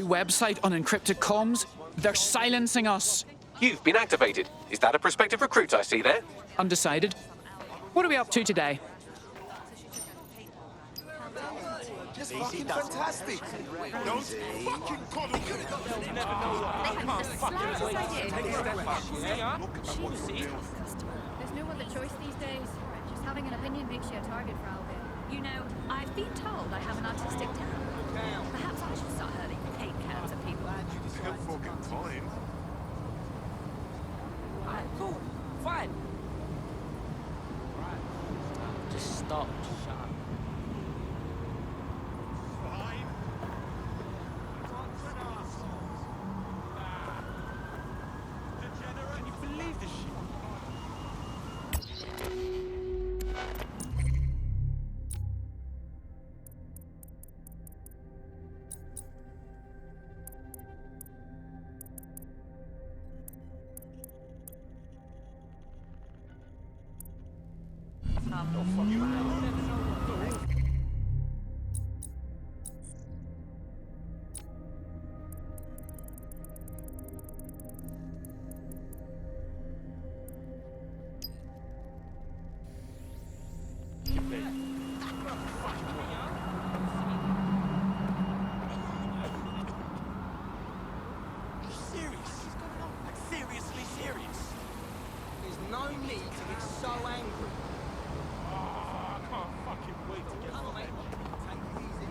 website on encrypted comms. They're silencing us. You've been activated. Is that a prospective recruit I see there? Undecided. What are we up to today? Just fucking fantastic. Don't fucking call me. They haven't the slightest idea. There's no other choice these days. Just having an opinion makes you a target for Albion. You know, I've been told I have an artistic talent. Perhaps I should start hurling hate cans at people. Fucking fine. Alright, cool. Fine. Just stop. Shut up. Can you believe this shit? Serious? What's going on? Like, seriously serious? There's no need to get so angry. I can't fucking wait to get Come on, mate. Take it easy.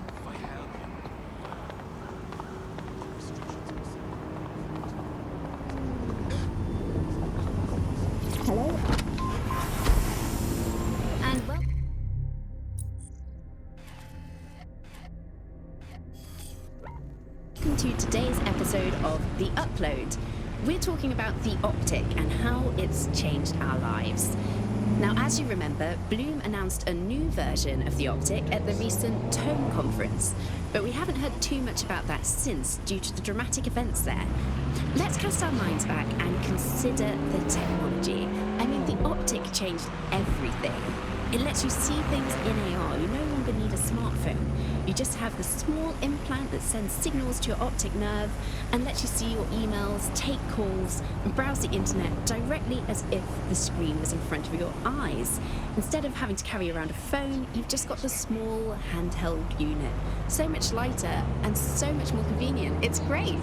And well, welcome to today's episode of The Upload. We're talking about the Optic and how it's changed our lives. Now, as you remember, Bloom announced a new version of the Optic at the recent Tone conference, but we haven't heard too much about that since due to the dramatic events there. Let's cast our minds back and consider the technology. I mean, the Optic changed everything. It lets you see things in AR. You no longer need a smartphone. You just have the small implant that sends signals to your optic nerve and lets you see your emails, take calls, and browse the internet directly as if the screen was in front of your eyes. Instead of having to carry around a phone, you've just got the small handheld unit. So much lighter and so much more convenient. It's great.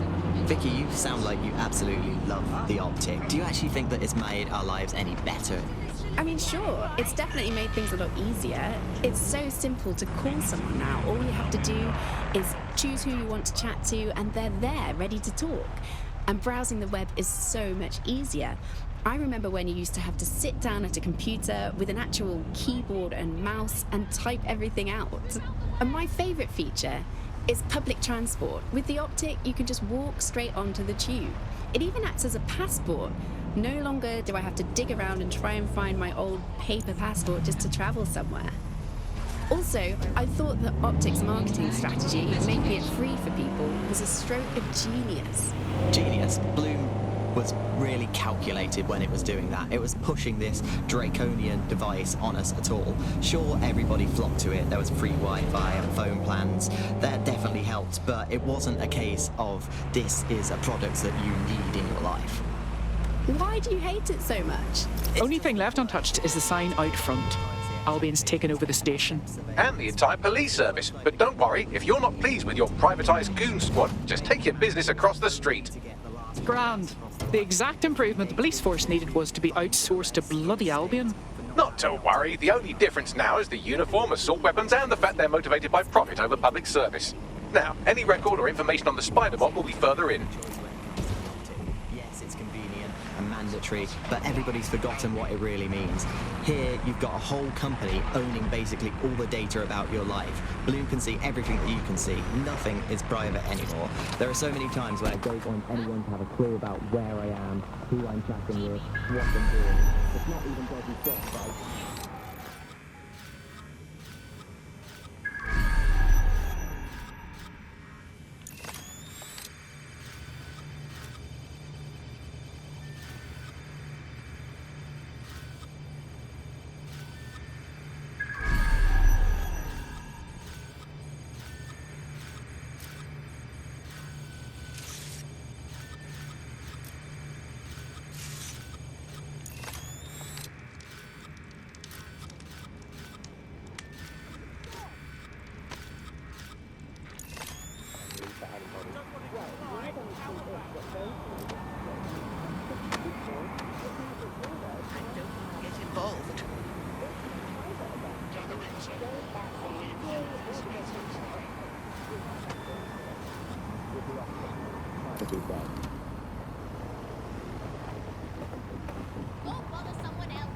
Vicky, you sound like you absolutely love the Optic. Do you actually think that it's made our lives any better? I mean, sure, it's definitely made things a lot easier. It's so simple to call someone now. All you have to do is choose who you want to chat to, and they're there, ready to talk. And browsing the web is so much easier. I remember when you used to have to sit down at a computer with an actual keyboard and mouse and type everything out. And my favourite feature is public transport. With the Optic, you can just walk straight onto the tube. It even acts as a passport. No longer do I have to dig around and try and find my old paper passport just to travel somewhere. Also, I thought that Optic's marketing strategy, making it free for people, was a stroke of genius. Genius. Bloom was really calculated when it was doing that. It was pushing this draconian device on us at all. Sure, everybody flocked to it. There was free Wi-Fi and phone plans. That definitely helped, but it wasn't a case of this is a product that you need in your life. Why do you hate it so much? Only thing left untouched is the sign out front. Albion's taken over the station. And the entire police service. But don't worry, if you're not pleased with your privatised goon squad, just take your business across the street. Grand. The exact improvement the police force needed was to be outsourced to bloody Albion. Not to worry, the only difference now is the uniform, assault weapons, and the fact they're motivated by profit over public service. Now, any record or information on the Spider-Bot will be further in. Yes, it's convenient and mandatory, but everybody's forgotten what it really means. Here, you've got a whole company owning basically all the data about your life. Bloom can see everything that you can see. Nothing is private anymore. There are so many times when I don't want anyone to have a clue about where I am, who I'm chatting with, what I'm doing. It's not even dodgy stuff, right? To do that. Go bother someone else.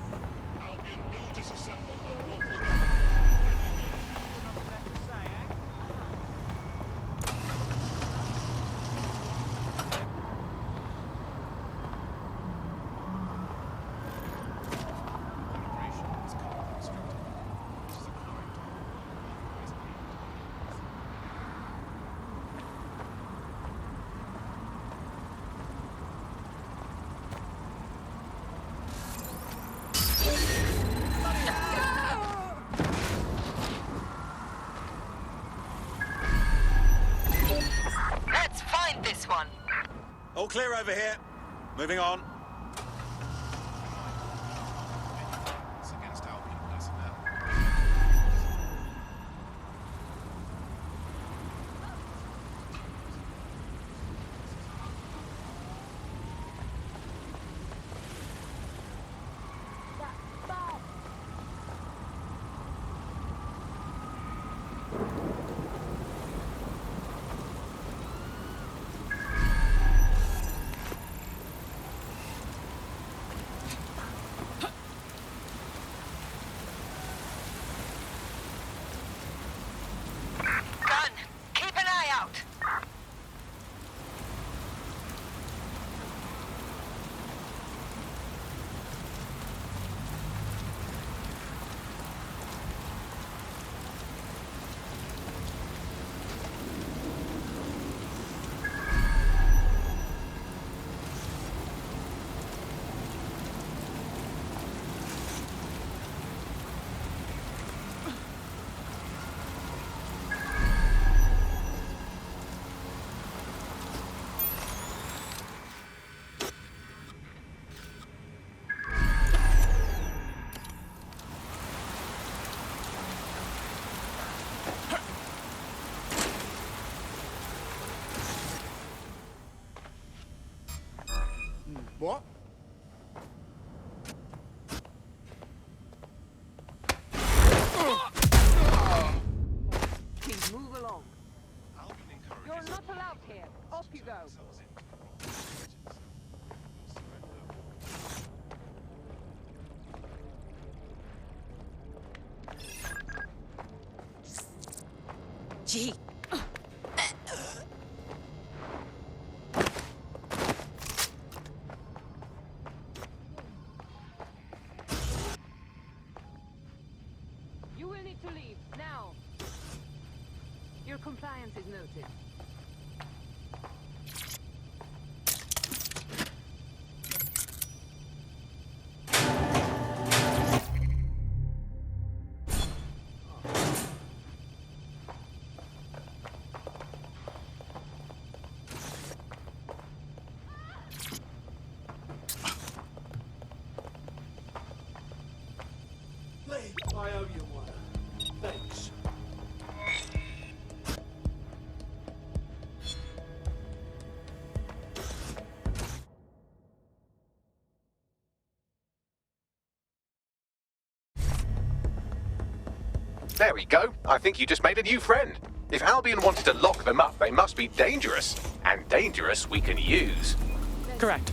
Let's find this one. All clear over here. Moving on. It's against Albion personnel. Gun, keep an eye out. What? Please move along. Albion encourages You're not allowed here. Off you go. themselves in. Gee. You will need to leave now. Your compliance is noted. I owe you one. Thanks. There we go. I think you just made a new friend. If Albion wanted to lock them up, they must be dangerous. And dangerous we can use. Correct.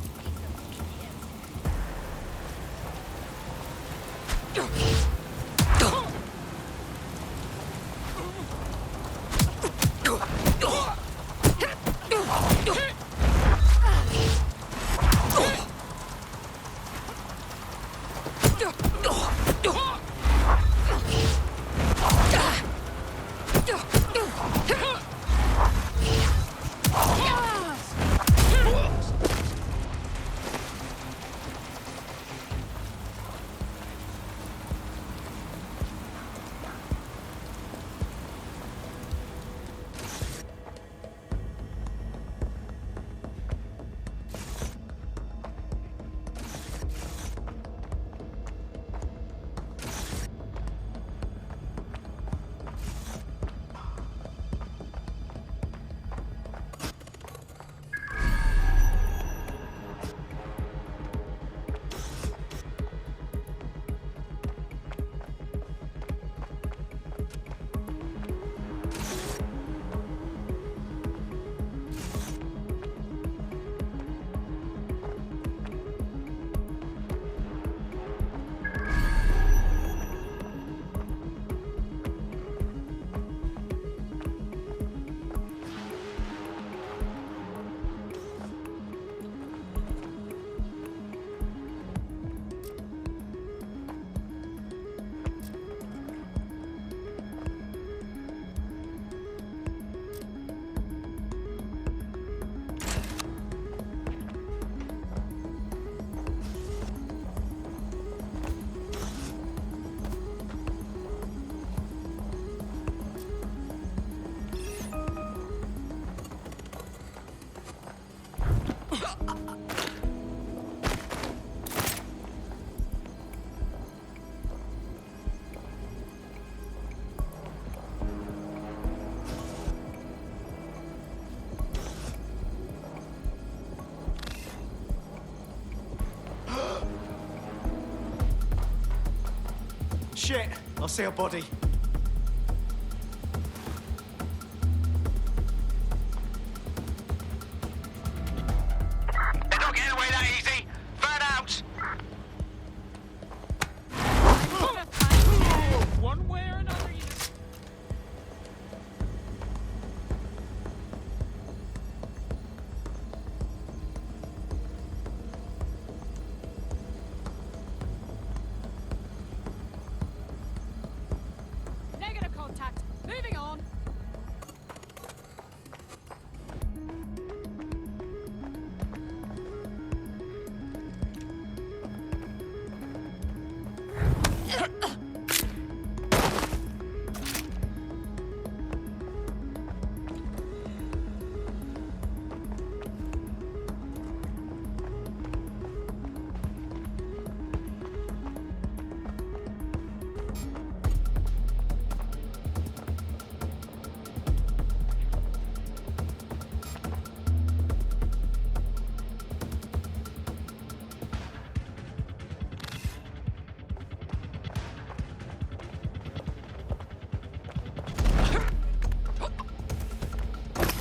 Shit, I see a body. They're not getting away that easy. Burn out. One way or another, you Negative contact. Moving on.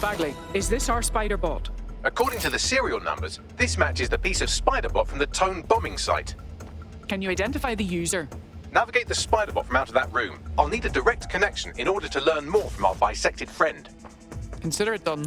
Bagley, is this our spider bot? According to the serial numbers, this matches the piece of spider bot from the Tone bombing site. Can you identify the user? Navigate the spider bot from out of that room. I'll need a direct connection in order to learn more from our bisected friend. Consider it done.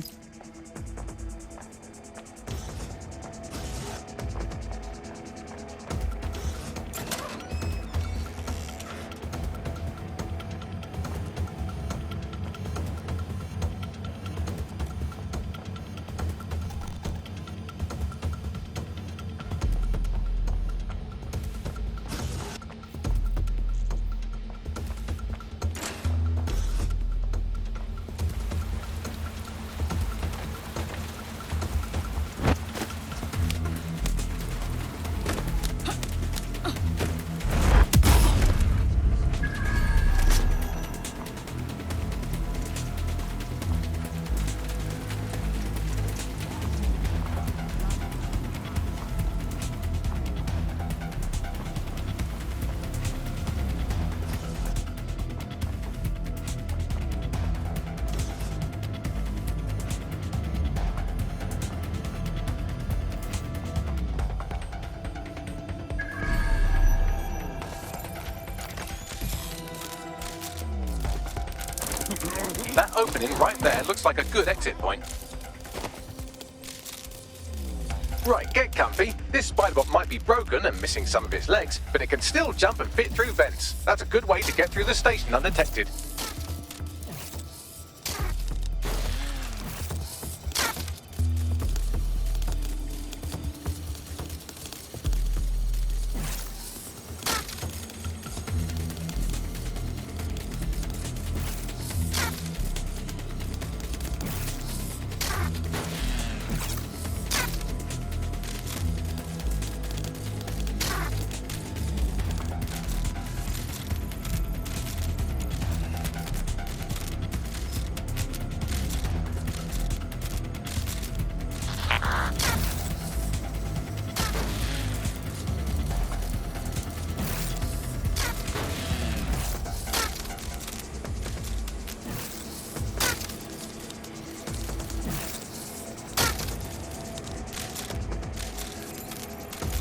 That opening right there looks like a good exit point. Right, get comfy. This spiderbot might be broken and missing some of its legs, but it can still jump and fit through vents. That's a good way to get through the station undetected.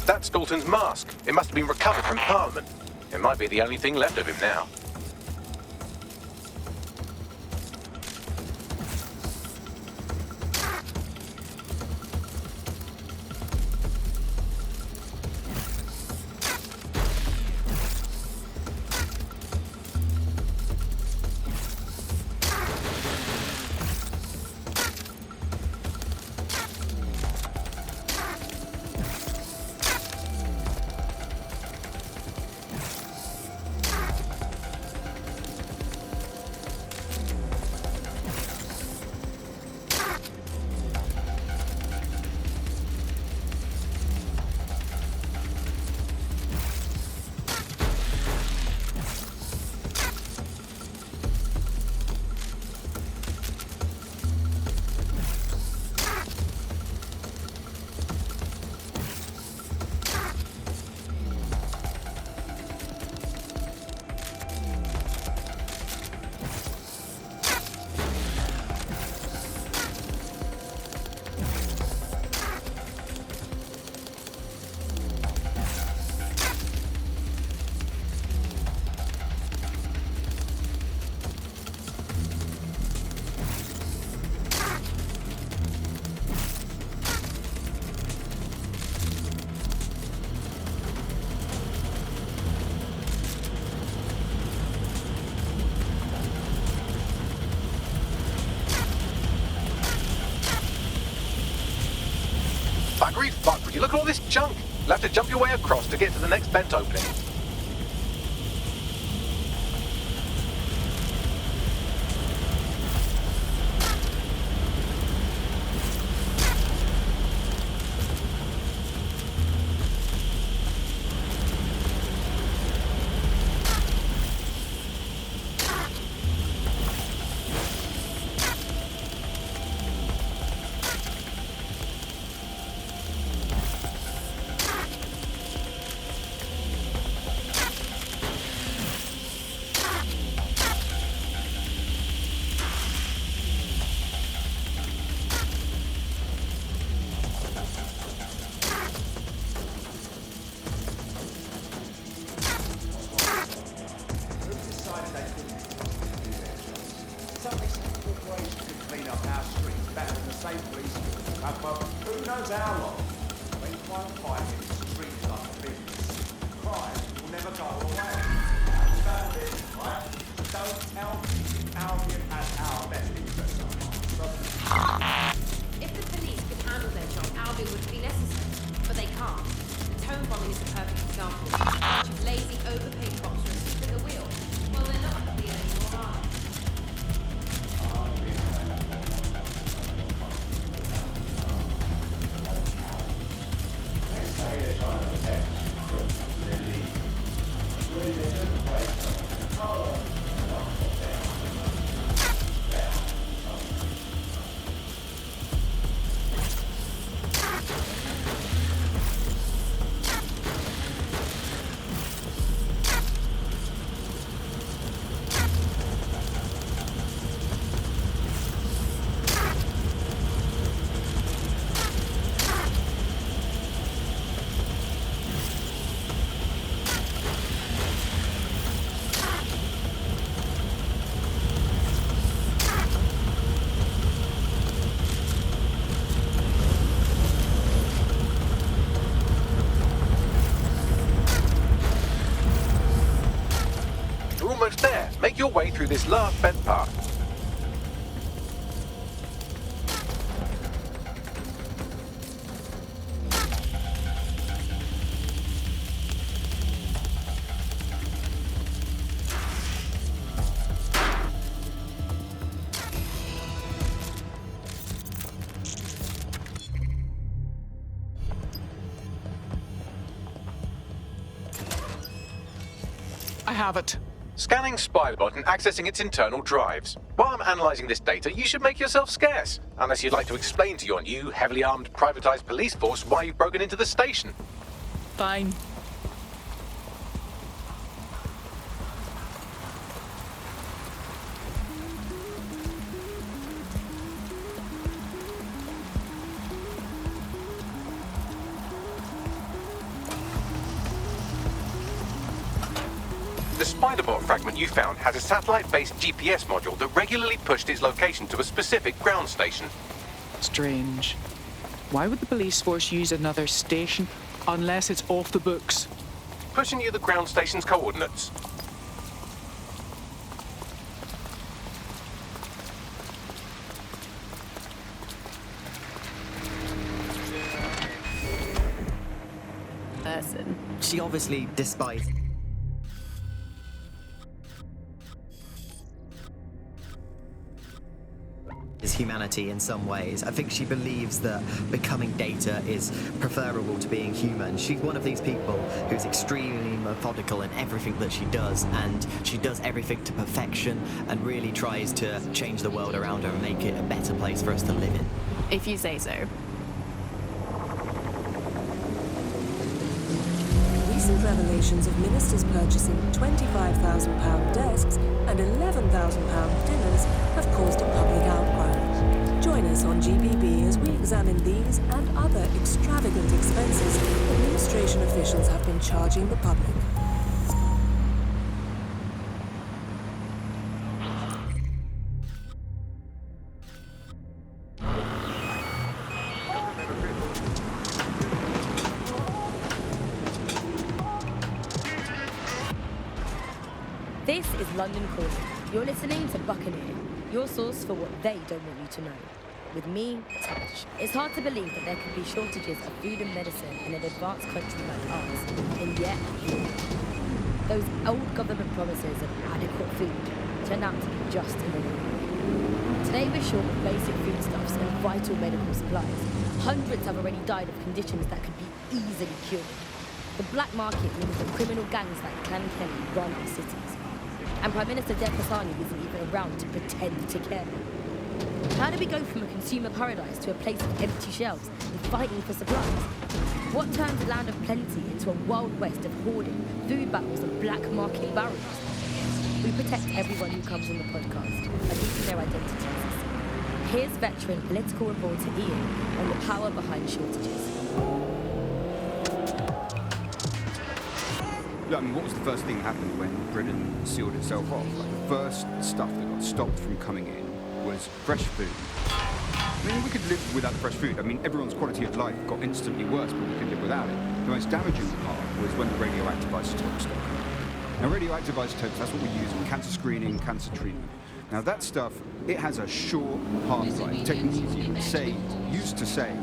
That's Dalton's mask. It must have been recovered from Parliament. It might be the only thing left of him now. Buggery fuck, would you look at all this junk? You'll have to jump your way across to get to the next vent opening. If the police could handle their job, Albion would be necessary. But they can't. The tone bombing is a perfect example. A bunch of lazy, overpaid cops are asleep at the wheel. Well, they're not going to be anymore, are they? You're almost there. Make your way through this last vent part. I have it. Scanning Spiderbot and accessing its internal drives. While I'm analysing this data, you should make yourself scarce. Unless you'd like to explain to your new, heavily armed, privatised police force why you've broken into the station. Fine. The Spiderbot fragment you found has a satellite-based GPS module that regularly pushed its location to a specific ground station. Strange. Why would the police force use another station unless it's off the books? Pushing you the ground station's coordinates. Person. She obviously despises humanity in some ways. I think she believes that becoming data is preferable to being human. She's one of these people who's extremely methodical in everything that she does, and she does everything to perfection and really tries to change the world around her and make it a better place for us to live in. If you say so. Recent revelations of ministers purchasing £25,000 desks and £11,000 dinners have caused a public outcry. Join us on GBB as we examine these and other extravagant expenses administration officials have been charging the public. This is London Calling. You're listening to Buccaneer, your source for what they don't want you to know. with me, Tash. It's hard to believe that there could be shortages of food and medicine in an advanced country like ours, and yet those old government promises of adequate food turned out to be just an illusion. Today we're short of basic foodstuffs and vital medical supplies. Hundreds have already died of conditions that could be easily cured. The black market means that criminal gangs like Clan Kelly run our cities. And Prime Minister Dev Hasani isn't even around to pretend to care. How do we go from a consumer paradise to a place of empty shelves and fighting for supplies? What turns a land of plenty into a wild west of hoarding, food battles and black market barriers? We protect everyone who comes on the podcast by keeping their identities. Here's veteran political reporter Ian on the power behind shortages. I mean, what was the first thing that happened when Britain sealed itself off? Like, the first stuff that got stopped from coming in was fresh food. I mean, we could live without the fresh food. I mean, everyone's quality of life got instantly worse, but we could live without it. The most damaging part was when the radioactive isotopes started coming in. Now, radioactive isotopes, that's what we use in cancer screening, cancer treatment. Now, that stuff, it has a short half-life. Technetium used to save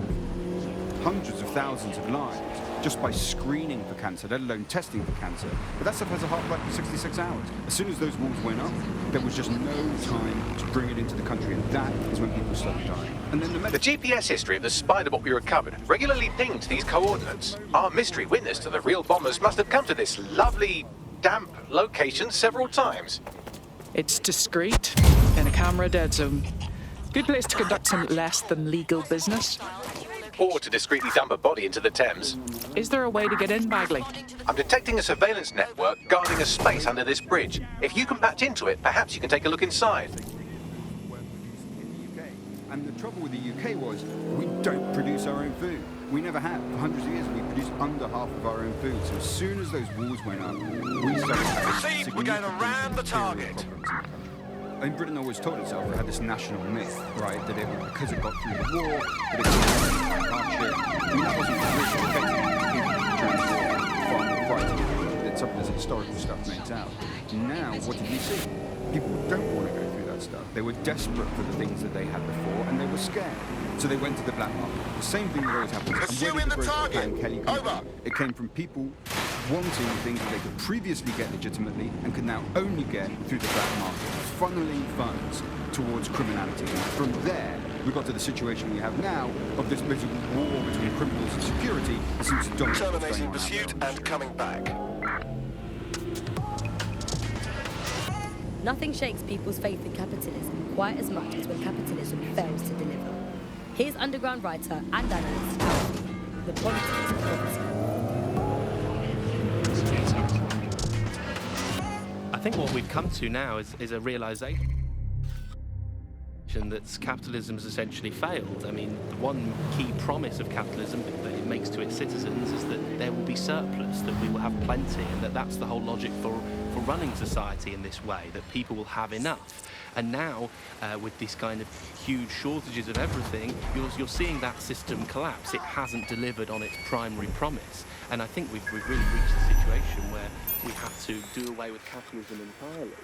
hundreds of thousands of lives just by screening for cancer, let alone testing for cancer. But that stuff has a half-life of 66 hours. As soon as those walls went up, there was just no time to bring it into the country, and that is when people started dying. And then the GPS history of the spider bot we recovered regularly pinged these coordinates. Our mystery witness to the real bombers must have come to this lovely, damp location several times. It's discreet, in a camera dead zone. Good place to conduct some less than legal business. Or to discreetly dump a body into the Thames. Is there a way to get in, Bagley? I'm detecting a surveillance network guarding a space under this bridge. If you can patch into it, perhaps you can take a look inside. And the trouble with the UK was, we don't produce our own food. We never have. For hundreds of years, we produced under half of our own food. So as soon as those walls went up, we started having we're going around the target. I mean, Britain always told itself it had this national myth, right, that it was because it got through the war, that it was hardship. I mean, that wasn't really effective fighting. It's something as historical stuff makes out. Now, what did we see? People don't want to go through that stuff. They were desperate for the things that they had before, and they were scared. So they went to the black market. The same thing that always happens. Pursuing the target. Over. It came from people wanting things that they could previously get legitimately and could now only get through the black market, funneling funds towards criminality. And from there, we got to the situation we have now of this political war between criminals and security that seems to dominate. Terminating pursuit and coming back. Nothing shakes people's faith in capitalism quite as much as when capitalism fails to deliver. Here's underground writer and analyst Alfie, the politics of poverty. I think what we've come to now is a realisation that capitalism has essentially failed. I mean, the one key promise of capitalism that it makes to its citizens is that there will be surplus, that we will have plenty, and that's the whole logic for running society in this way, that people will have enough. And now, with this kind of huge shortages of everything, you're seeing that system collapse. It hasn't delivered on its primary promise. And I think we've really reached a situation where we have to do away with capitalism entirely.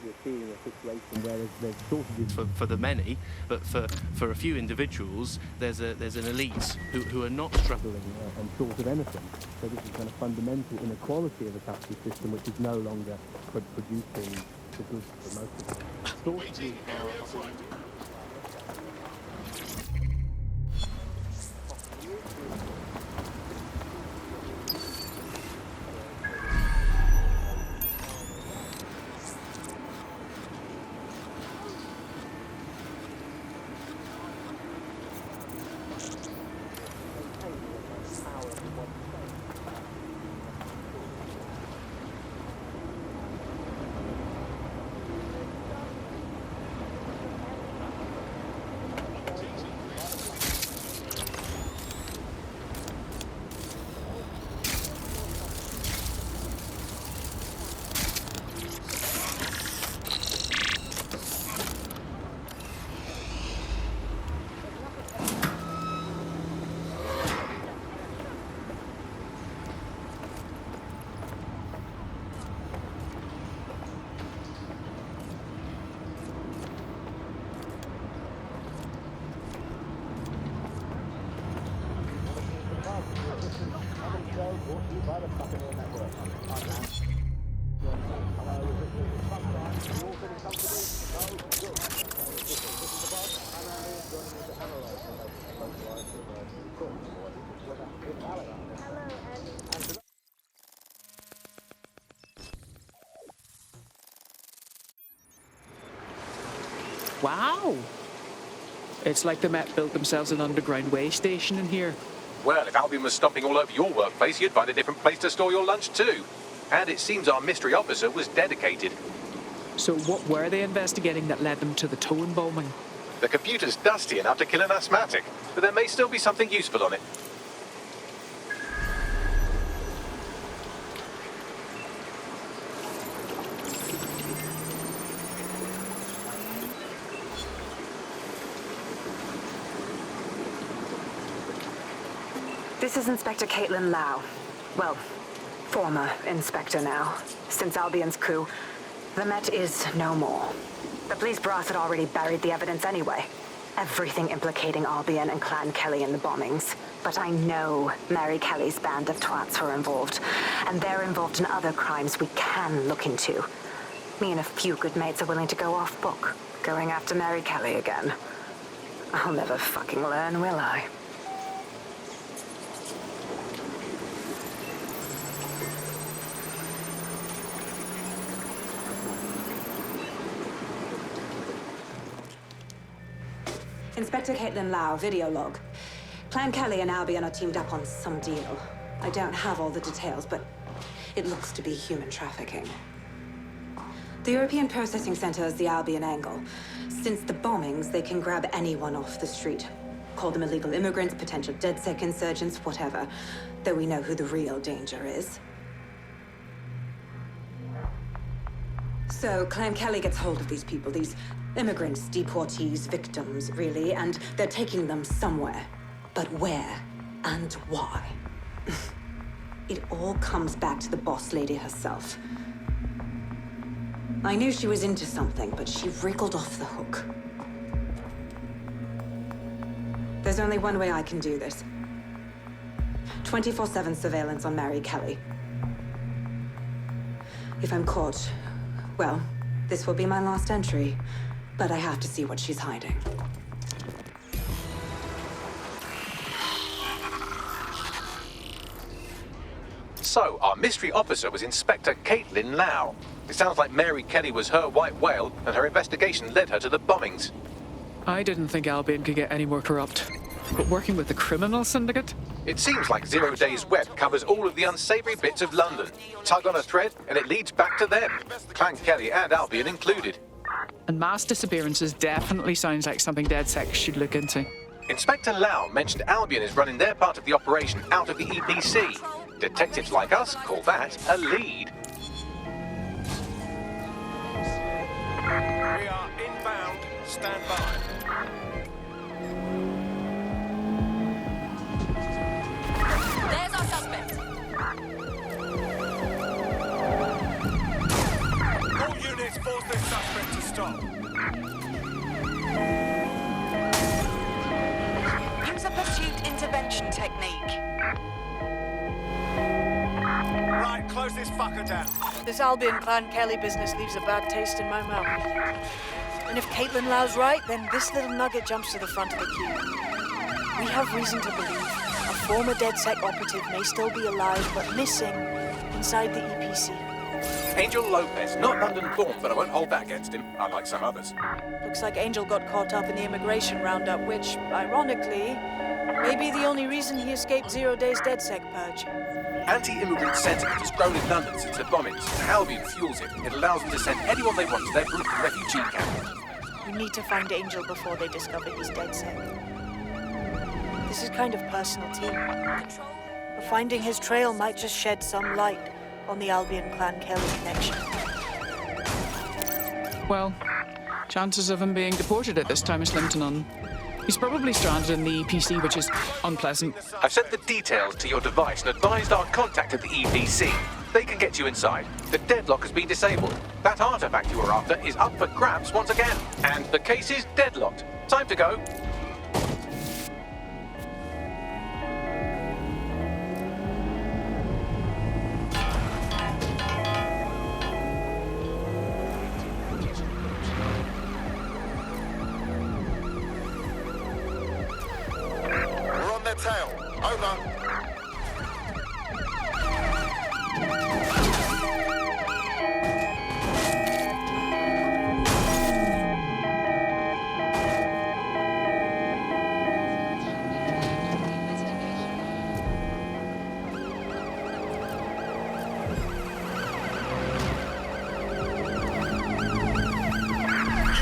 We're seeing a situation where there's shortages for the many, but for a few individuals, there's an elite who are not struggling and short of anything. So this is kind of fundamental inequality of a capitalist system, which is no longer producing the goods for most of them. Shortages are... Wow! It's like the Met built themselves an underground way station in here. Well, if Albion was stomping all over your workplace, you'd find a different place to store your lunch too. And it seems our mystery officer was dedicated. So what were they investigating that led them to the towing bombing? The computer's dusty enough to kill an asthmatic, but there may still be something useful on it. This is Inspector Caitlin Lau. Well, former inspector now. Since Albion's coup, the Met is no more. The police brass had already buried the evidence anyway. Everything implicating Albion and Clan Kelly in the bombings. But I know Mary Kelly's band of twats were involved, and they're involved in other crimes we can look into. Me and a few good mates are willing to go off book, going after Mary Kelly again. I'll never fucking learn, will I? Inspector Caitlin Lau, video log. Clan Kelly and Albion are teamed up on some deal. I don't have all the details, but it looks to be human trafficking. The European Processing Center is the Albion angle. Since the bombings, they can grab anyone off the street. Call them illegal immigrants, potential DedSec insurgents, whatever. Though we know who the real danger is. So Clan Kelly gets hold of these people, these immigrants, deportees, victims, really, and they're taking them somewhere. But where and why? It all comes back to the boss lady herself. I knew she was into something, but she wriggled off the hook. There's only one way I can do this. 24/7 surveillance on Mary Kelly. If I'm caught, well, this will be my last entry. But I have to see what she's hiding. So, our mystery officer was Inspector Caitlin Lau. It sounds like Mary Kelly was her white whale, and her investigation led her to the bombings. I didn't think Albion could get any more corrupt. But working with the criminal syndicate? It seems like 0 Days Web covers all of the unsavory bits of London. Tug on a thread, and it leads back to them. Clan Kelly and Albion included. And mass disappearances definitely sounds like something DedSec should look into. Inspector Lau mentioned Albion is running their part of the operation out of the EPC. Detectives like us call that a lead. We are inbound. Stand by. There's our suspect. All units force this suspect to stop. Use a pursuit intervention technique. Right, close this fucker down. This Albion Clan Kelly business leaves a bad taste in my mouth. And if Caitlin Lau's right, then this little nugget jumps to the front of the queue. We have reason to believe a former DedSec operative may still be alive, but missing inside the EPC. Angel Lopez, not London-born, but I won't hold that against him, unlike some others. Looks like Angel got caught up in the immigration roundup, which, ironically, may be the only reason he escaped 0 Days DedSec purge. Anti-immigrant sentiment has grown in London since the bombings. Albion fuels it. It allows them to send anyone they want to their brutal refugee camp. We need to find Angel before they discover he's DedSec. This is kind of personal too. But finding his trail might just shed some light on the Albion Clan Kelly connection. Well, chances of him being deported at this time is slim to none. He's probably stranded in the EPC, which is unpleasant. I've sent the details to your device and advised our contact at the EPC. They can get you inside. The deadlock has been disabled. That artifact you were after is up for grabs once again. And the case is deadlocked. Time to go. their tail. Over.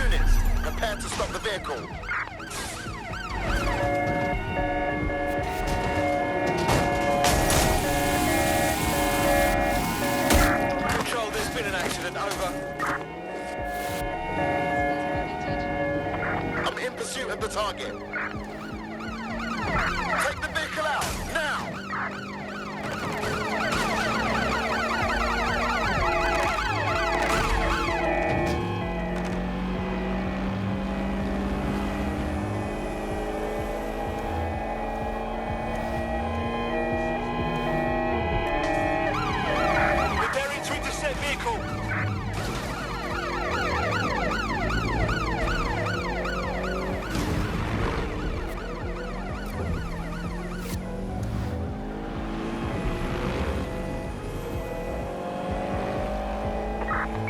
Units, prepare to stop the vehicle. Control, there's been an accident. Over. I'm in pursuit of the target. Take the vehicle out, now! Preparing to intercept vehicle.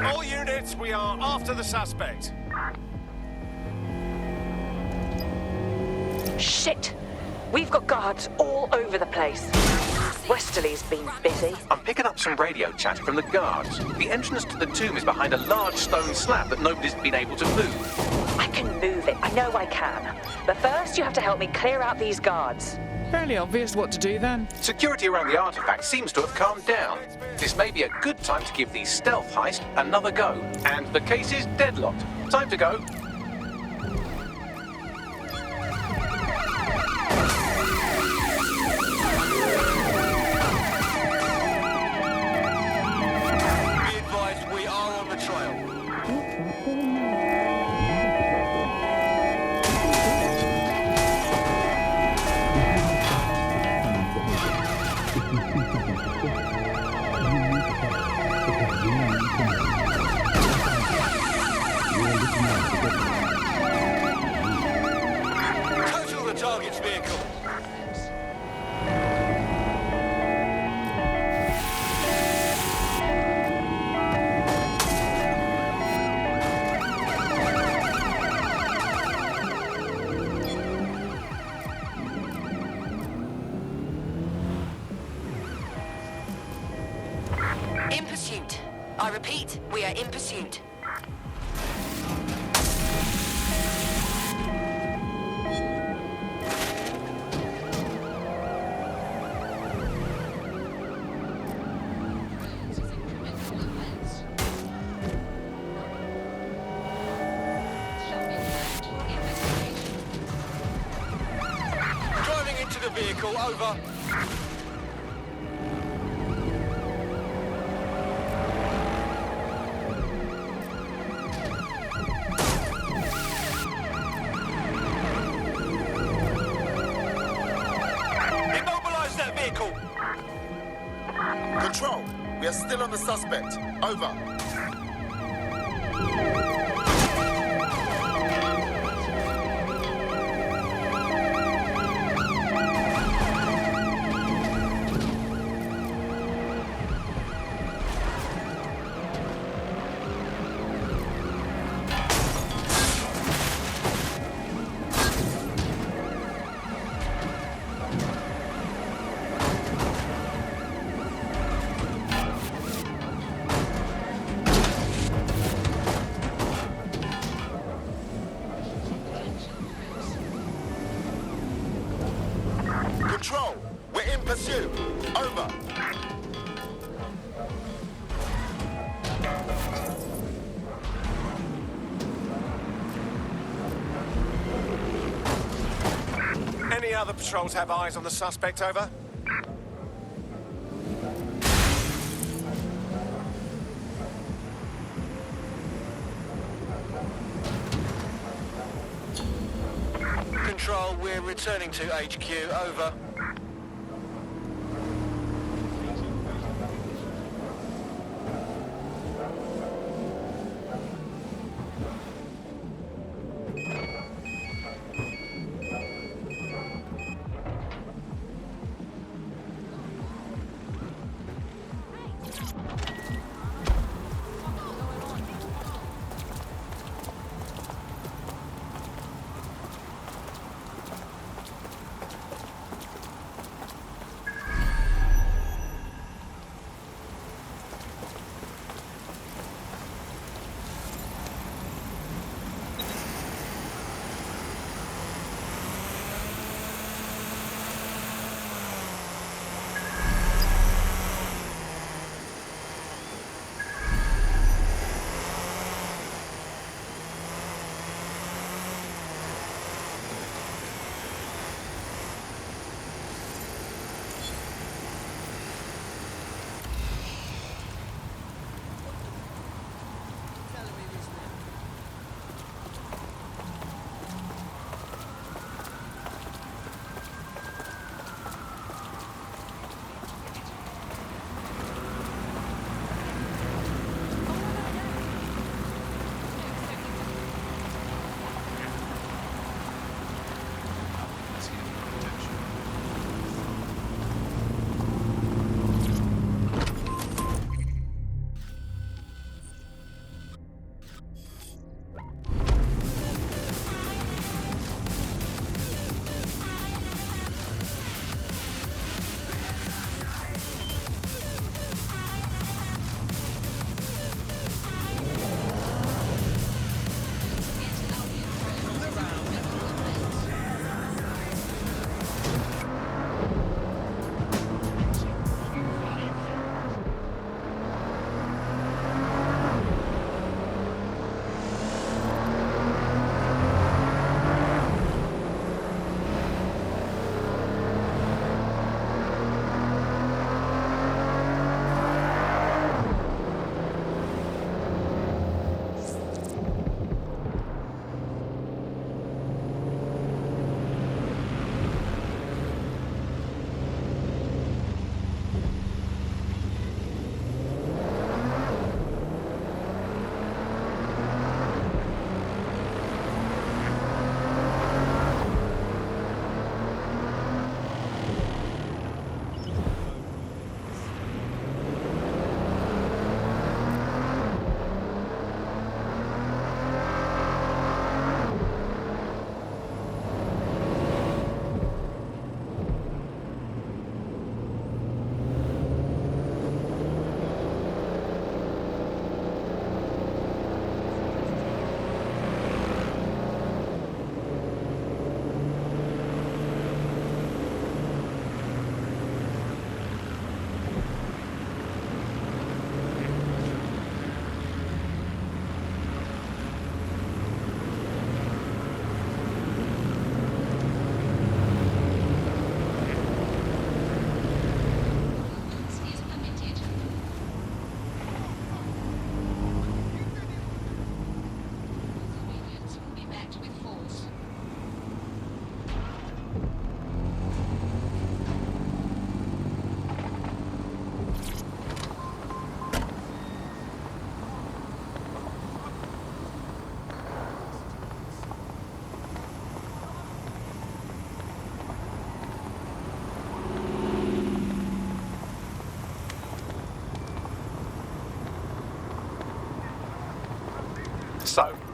All units, we are after the suspect. Shit! We've got guards all over the place. Westerly's been busy. I'm picking up some radio chatter from the guards. The entrance to the tomb is behind a large stone slab that nobody's been able to move. I can move it. I know I can. But first, you have to help me clear out these guards. Fairly obvious what to do then. Security around the artifact seems to have calmed down. This may be a good time to give the stealth heist another go. And the case is deadlocked. Time to go. Be advised, we are on the trail. Total the target's vehicle. In pursuit. I repeat, we are in pursuit. Driving into the vehicle, over. Immobilize that vehicle. Control, we are still on the suspect. Over. Control, we're in pursuit. Over. Any other patrols have eyes on the suspect, over? Control, we're returning to HQ. Over.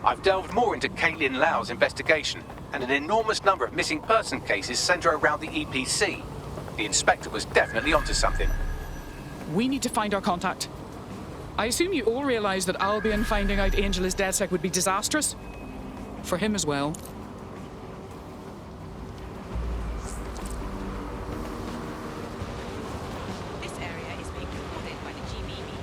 I've delved more into Caitlin Lau's investigation, and an enormous number of missing person cases center around the EPC. The inspector was definitely onto something. We need to find our contact. I assume you all realize that Albion finding out Angel is DedSec would be disastrous? For him as well. This area is being recorded by the GBB.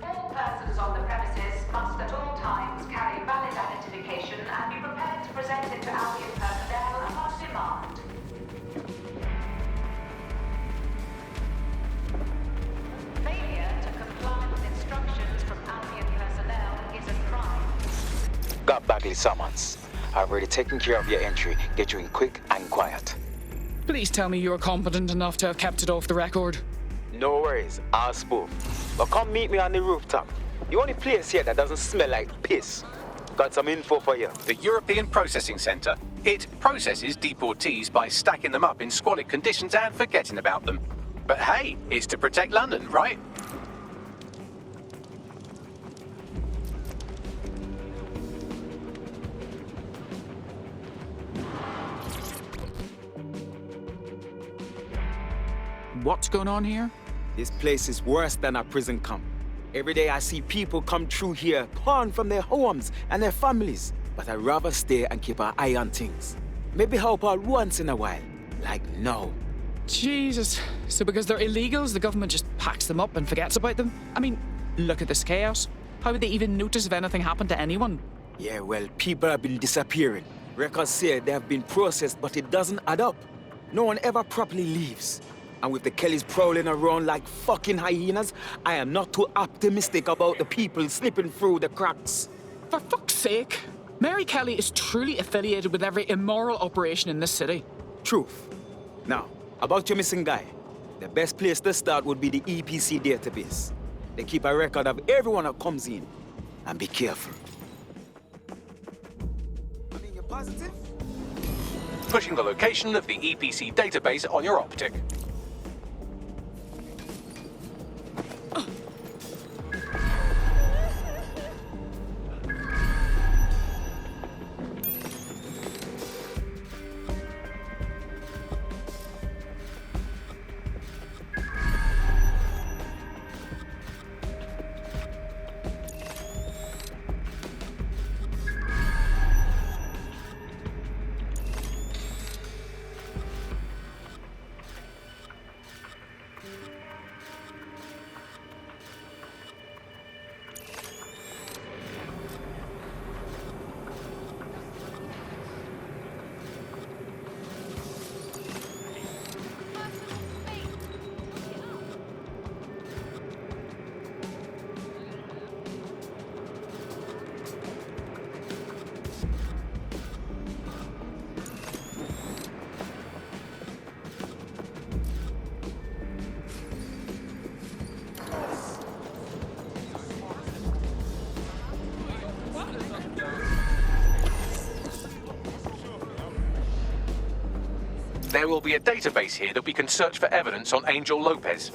All persons on the premises must at all times carry valid identification and be prepared to present it to Albion personnel upon demand. Failure to comply with instructions from Albion personnel is a crime. Got Bagley summons. I've already taken care of your entry. Get you in quick and quiet. Please tell me you're competent enough to have kept it off the record. No worries, I'll spoof. But come meet me on the rooftop. The only place here that doesn't smell like piss. Got some info for you. The European Processing Centre. It processes deportees by stacking them up in squalid conditions and forgetting about them. But hey, it's to protect London, right? What's going on here? This place is worse than a prison camp. Every day I see people come through here, torn from their homes and their families. But I'd rather stay and keep an eye on things. Maybe help out once in a while, like now. Jesus. So because they're illegals, the government just packs them up and forgets about them? I mean, look at this chaos. How would they even notice if anything happened to anyone? Yeah, well, people have been disappearing. Records say they have been processed, but it doesn't add up. No one ever properly leaves. And with the Kellys prowling around like fucking hyenas, I am not too optimistic about the people slipping through the cracks. For fuck's sake. Mary Kelly is truly affiliated with every immoral operation in this city. Truth. Now, about your missing guy. The best place to start would be the EPC database. They keep a record of everyone that comes in. And be careful. I mean, you're positive? Pushing the location of the EPC database on your optic. There will be a database here that we can search for evidence on Angel Lopez.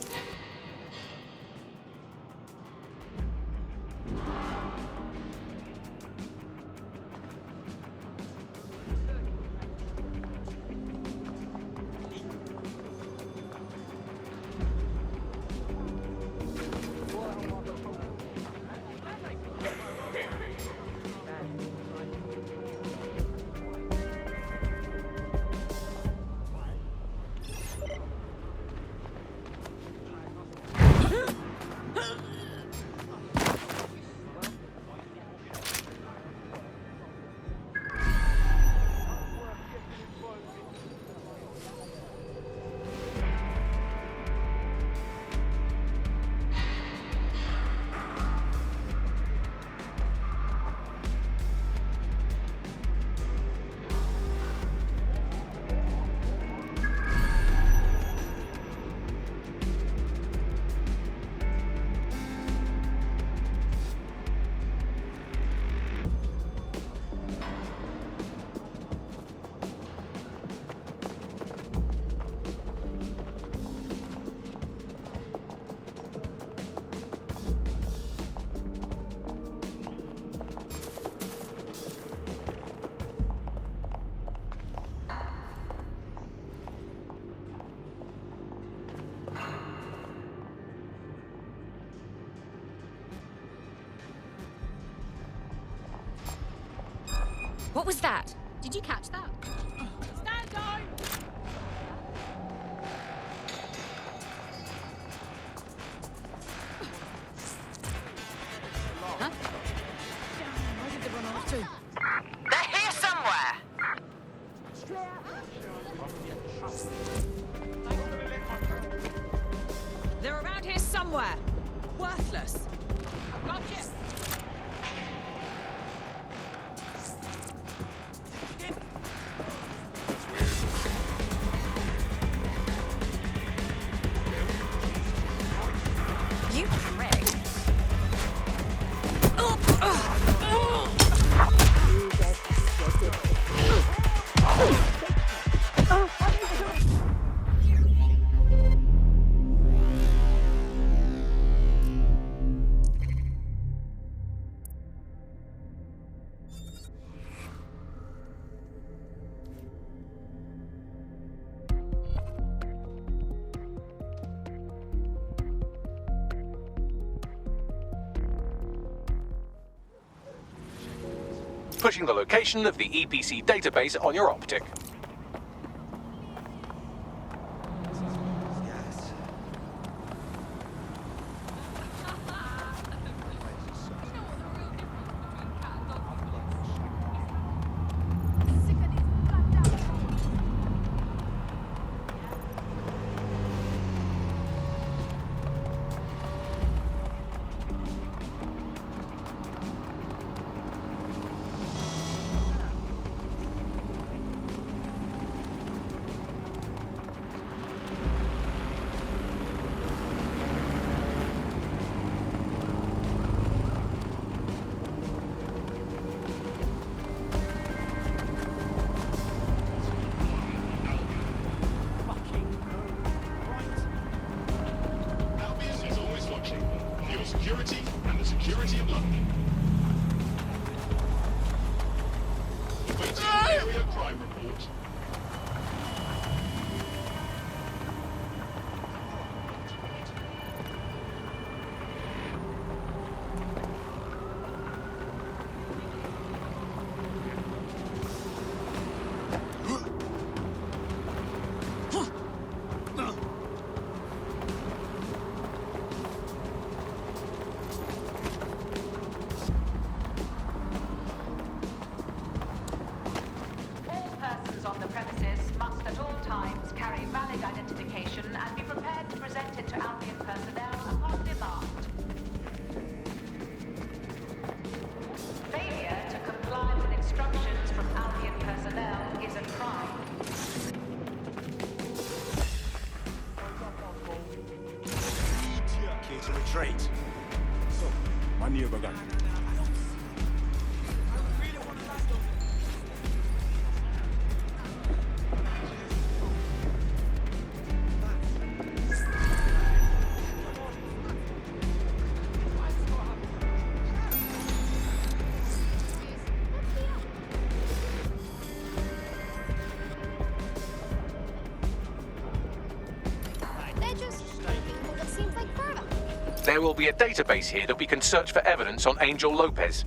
What was that? Did you catch that? Stand down! Huh? Where did they run off to? They're here somewhere! They're around here somewhere. Worthless. Gotcha! You prick. Pushing the location of the EPC database on your optic. security and the security of London. Awaiting area crime report. Retreat. So, maneuver gun. They're just people that seem like forever. There will be a database here that we can search for evidence on Angel Lopez.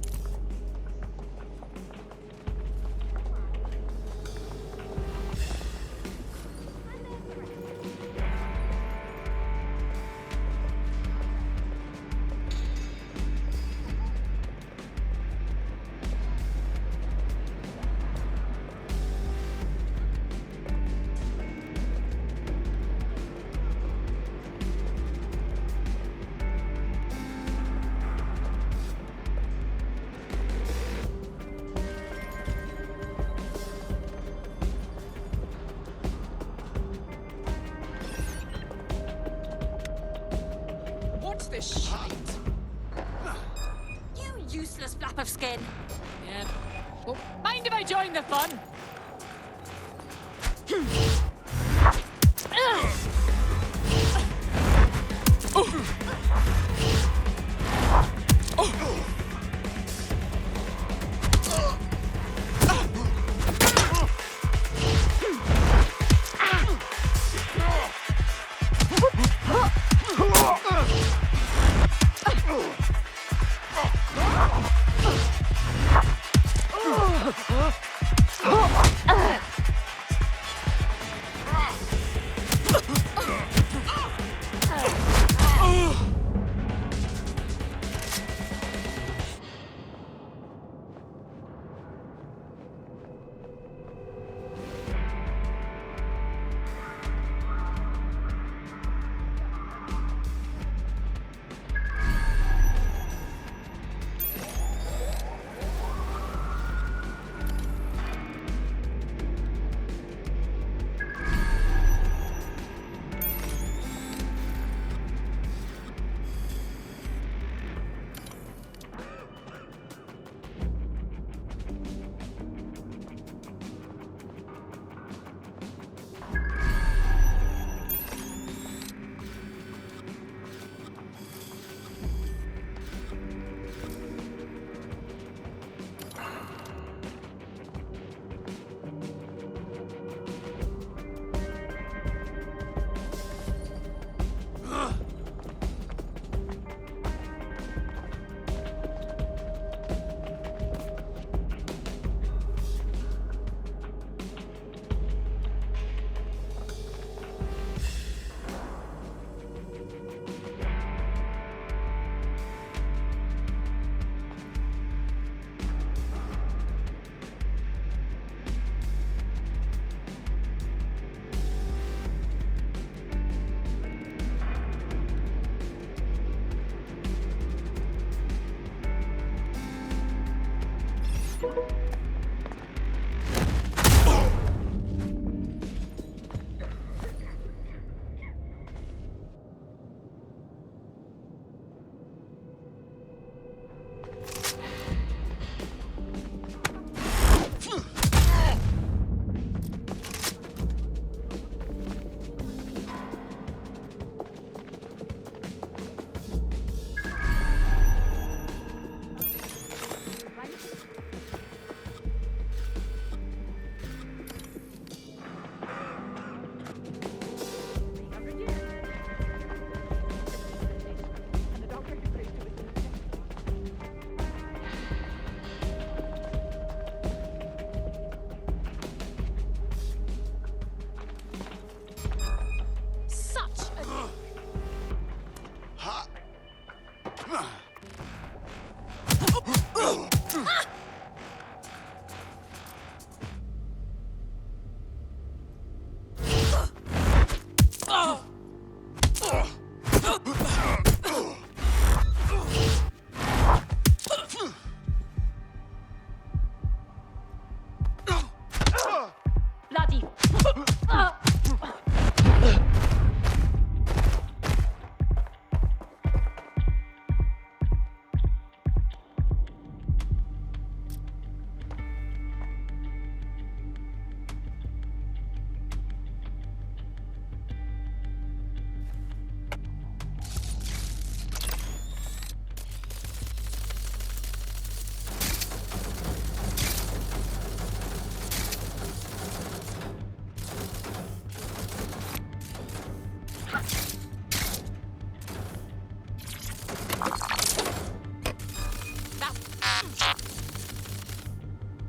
What's this shite? You useless flap of skin. Yeah. Well, mind if I join the fun?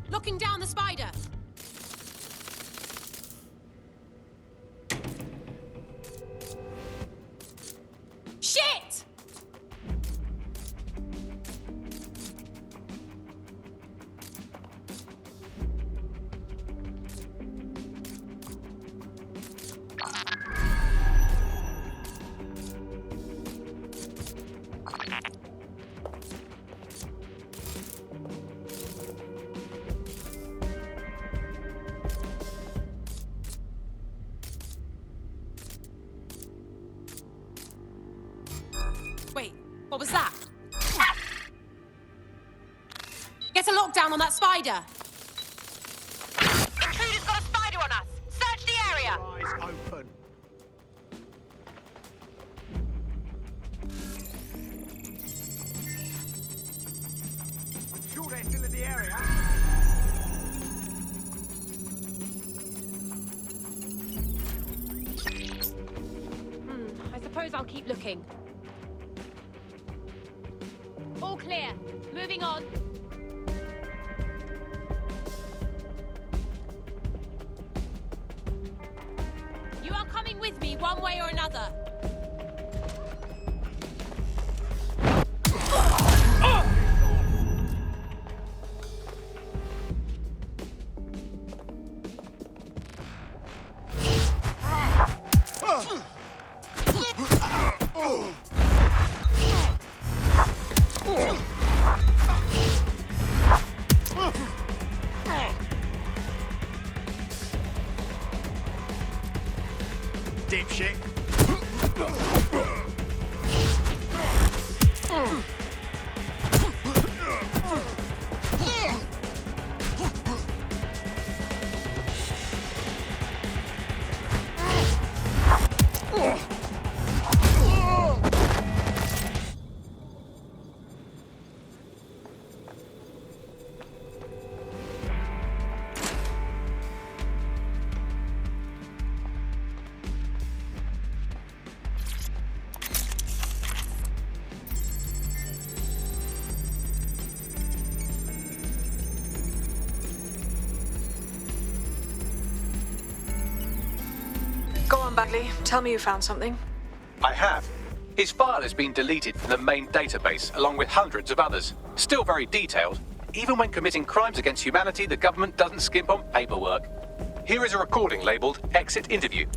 Looking down the spider. Shit! Wait, what was that? Get a lockdown on that spider! Intruder's got a spider on us! Search the area! Eyes open. Sure they're still in the area? I suppose I'll keep looking. All clear. Moving on. one way or another. Dipshit. Go on, Bagley. Tell me you found something. I have. His file has been deleted from the main database, along with hundreds of others. Still very detailed. Even when committing crimes against humanity, the government doesn't skimp on paperwork. Here is a recording labeled Exit Interview.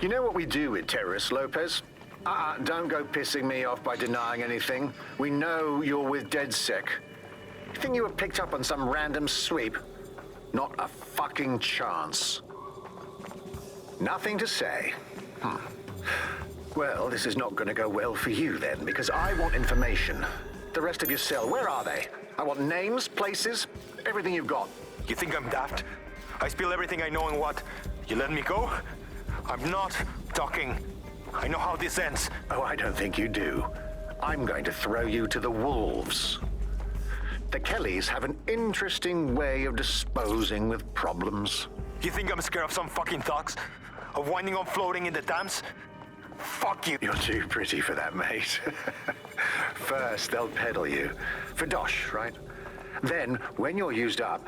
You know what we do with terrorists, Lopez? Don't go pissing me off by denying anything. We know you're with DedSec. You think you were picked up on some random sweep? Not a fucking chance. Nothing to say. Well, this is not going to go well for you then, because I want information. The rest of your cell, where are they? I want names, places, everything you've got. You think I'm daft? I spill everything I know and what? You let me go? I'm not talking. I know how this ends. Oh, I don't think you do. I'm going to throw you to the wolves. The Kellys have an interesting way of disposing with problems. You think I'm scared of some fucking thugs? Of winding up floating in the dams? Fuck you. You're too pretty for that, mate. First, they'll peddle you. For dosh, right? Then, when you're used up,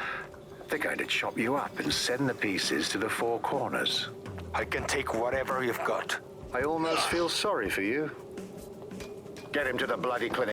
they're going to chop you up and send the pieces to the Four Corners. I can take whatever you've got. I almost feel sorry for you. Get him to the bloody clinic.